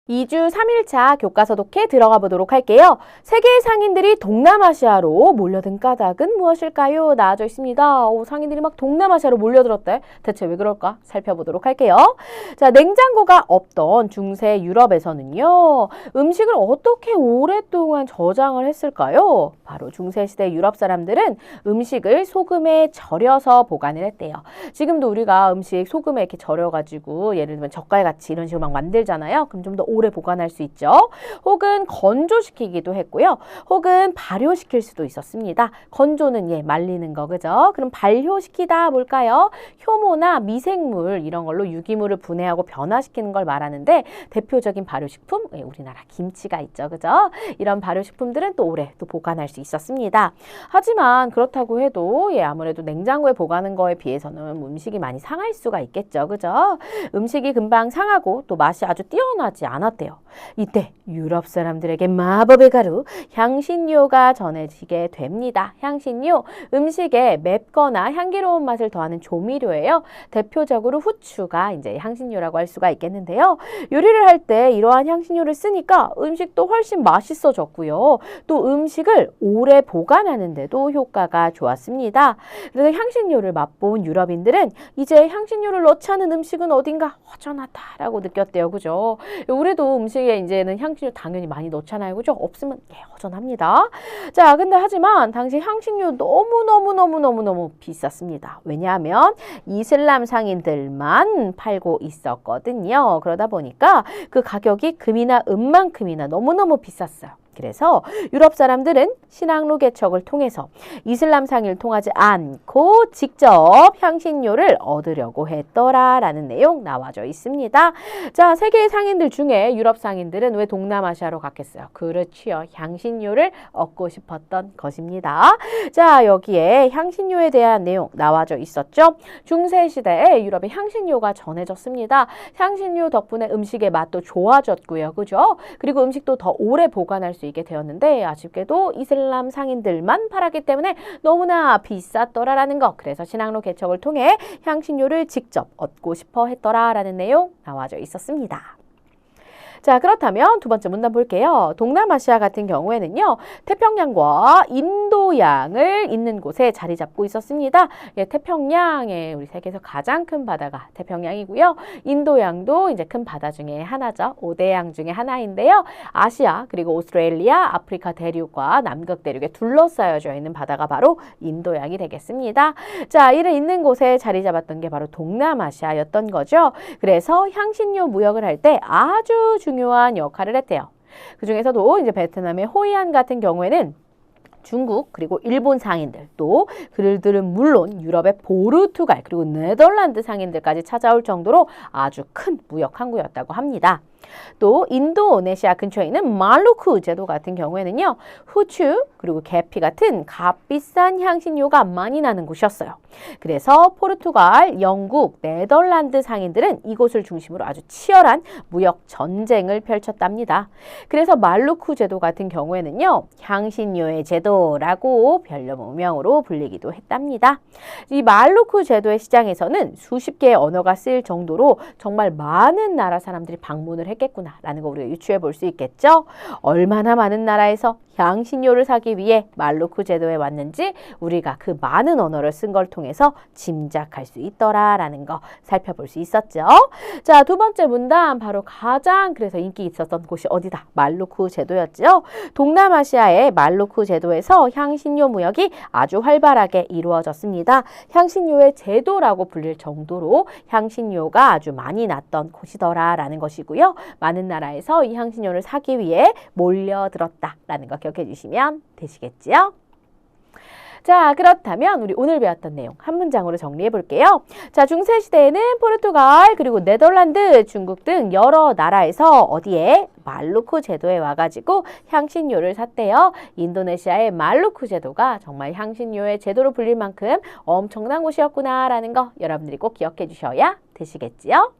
2주 3일차 교과서 독해 들어가 보도록 할게요. 세계의 상인들이 동남아시아로 몰려든 까닭은 무엇일까요? 나와져 있습니다. 상인들이 막 동남아시아로 몰려들었대. 대체 왜 그럴까? 살펴보도록 할게요. 자, 냉장고가 없던 중세 유럽에서는요. 음식을 어떻게 오랫동안 저장을 했을까요? 바로 중세시대 유럽 사람들은 음식을 소금에 절여서 보관을 했대요. 지금도 우리가 음식 소금에 이렇게 절여가지고 예를 들면 젓갈같이 이런 식으로 막 만들잖아요. 그럼 좀 더 오래 보관할 수 있죠. 혹은 건조시키기도 했고요. 혹은 발효시킬 수도 있었습니다. 건조는 말리는 거, 그죠? 그럼 발효시키다 뭘까요? 효모나 미생물 이런 걸로 유기물을 분해하고 변화시키는 걸 말하는데 대표적인 발효식품, 우리나라 김치가 있죠, 그죠? 이런 발효식품들은 또 오래 또 보관할 수 있었습니다. 하지만 그렇다고 해도 아무래도 냉장고에 보관하는 거에 비해서는 음식이 많이 상할 수가 있겠죠, 그죠? 음식이 금방 상하고 또 맛이 아주 뛰어나지 않았대요. 이때 유럽 사람들에게 마법의 가루 향신료가 전해지게 됩니다. 향신료, 음식에 맵거나 향기로운 맛을 더하는 조미료예요. 대표적으로 후추가 이제 향신료라고 할 수가 있겠는데요. 요리를 할 때 이러한 향신료를 쓰니까 음식도 훨씬 맛있어졌고요. 또 음식을 오래 보관하는데도 효과가 좋았습니다. 그래서 향신료를 맛본 유럽인들은 이제 향신료를 넣지 않은 음식은 어딘가 허전하다라고 느꼈대요. 그죠? 우리도 음식에 이제는 향신료 당연히 많이 넣잖아요. 그죠? 없으면 허전합니다. 자, 근데 하지만 당시 향신료 너무 비쌌습니다. 왜냐하면 이슬람 상인들만 팔고 있었거든요. 그러다 보니까 그 가격이 금이나 은만큼이나 너무너무 비쌌어요. 그래서 유럽 사람들은 신앙로 개척을 통해서 이슬람 상인을 통하지 않고 직접 향신료를 얻으려고 했더라라는 내용 나와져 있습니다. 자, 세계의 상인들 중에 유럽 상인들은 왜 동남아시아로 갔겠어요? 그렇지요. 향신료를 얻고 싶었던 것입니다. 자, 여기에 향신료에 대한 내용 나와져 있었죠. 중세시대에 유럽에 향신료가 전해졌습니다. 향신료 덕분에 음식의 맛도 좋아졌고요. 그죠? 그리고 음식도 더 오래 보관할 수 있게 되었는데 아쉽게도 이슬람 상인들만 팔았기 때문에 너무나 비쌌더라라는 거. 그래서 신앙로 개척을 통해 향신료를 직접 얻고 싶어 했더라라는 내용 나와져 있었습니다. 자, 그렇다면 두 번째 문단 볼게요. 동남아시아 같은 경우에는요. 태평양과 인도양을 잇는 곳에 자리 잡고 있었습니다. 태평양에 우리 세계에서 가장 큰 바다가 태평양이고요. 인도양도 이제 큰 바다 중에 하나죠. 5대양 중에 하나인데요. 아시아 그리고 오스트레일리아, 아프리카 대륙과 남극 대륙에 둘러싸여져 있는 바다가 바로 인도양이 되겠습니다. 자, 이를 잇는 곳에 자리 잡았던 게 바로 동남아시아였던 거죠. 그래서 향신료 무역을 할 때 아주 중요한 역할을 했대요. 그 중에서도 이제 베트남의 호이안 같은 경우에는 중국 그리고 일본 상인들 또 그들은 물론 유럽의 포르투갈 그리고 네덜란드 상인들까지 찾아올 정도로 아주 큰 무역 항구였다고 합니다. 또 인도네시아 근처에 있는 말루크 제도 같은 경우에는요. 후추 그리고 계피 같은 값비싼 향신료가 많이 나는 곳이었어요. 그래서 포르투갈, 영국, 네덜란드 상인들은 이곳을 중심으로 아주 치열한 무역 전쟁을 펼쳤답니다. 그래서 말루크 제도 같은 경우에는요. 향신료의 제도라고 별명으로 불리기도 했답니다. 이 말루크 제도의 시장에서는 수십 개의 언어가 쓰일 정도로 정말 많은 나라 사람들이 방문을 했겠구나라는 거 우리가 유추해 볼 수 있겠죠. 얼마나 많은 나라에서 향신료를 사기 위해 말루크 제도에 왔는지 우리가 그 많은 언어를 쓴 걸 통해서 짐작할 수 있더라라는 거 살펴볼 수 있었죠. 자, 두 번째 문단 바로 가장 그래서 인기 있었던 곳이 어디다? 말루크 제도였죠. 동남아시아의 말루크 제도에서 향신료 무역이 아주 활발하게 이루어졌습니다. 향신료의 제도라고 불릴 정도로 향신료가 아주 많이 났던 곳이더라라는 것이고요. 많은 나라에서 이 향신료를 사기 위해 몰려들었다라는 거 기억해 주시면 되시겠지요. 자, 그렇다면 우리 오늘 배웠던 내용 한 문장으로 정리해 볼게요. 자, 중세시대에는 포르투갈 그리고 네덜란드, 중국 등 여러 나라에서 어디에? 말루크 제도에 와가지고 향신료를 샀대요. 인도네시아의 말루크 제도가 정말 향신료의 제도로 불릴 만큼 엄청난 곳이었구나라는 거 여러분들이 꼭 기억해 주셔야 되시겠지요.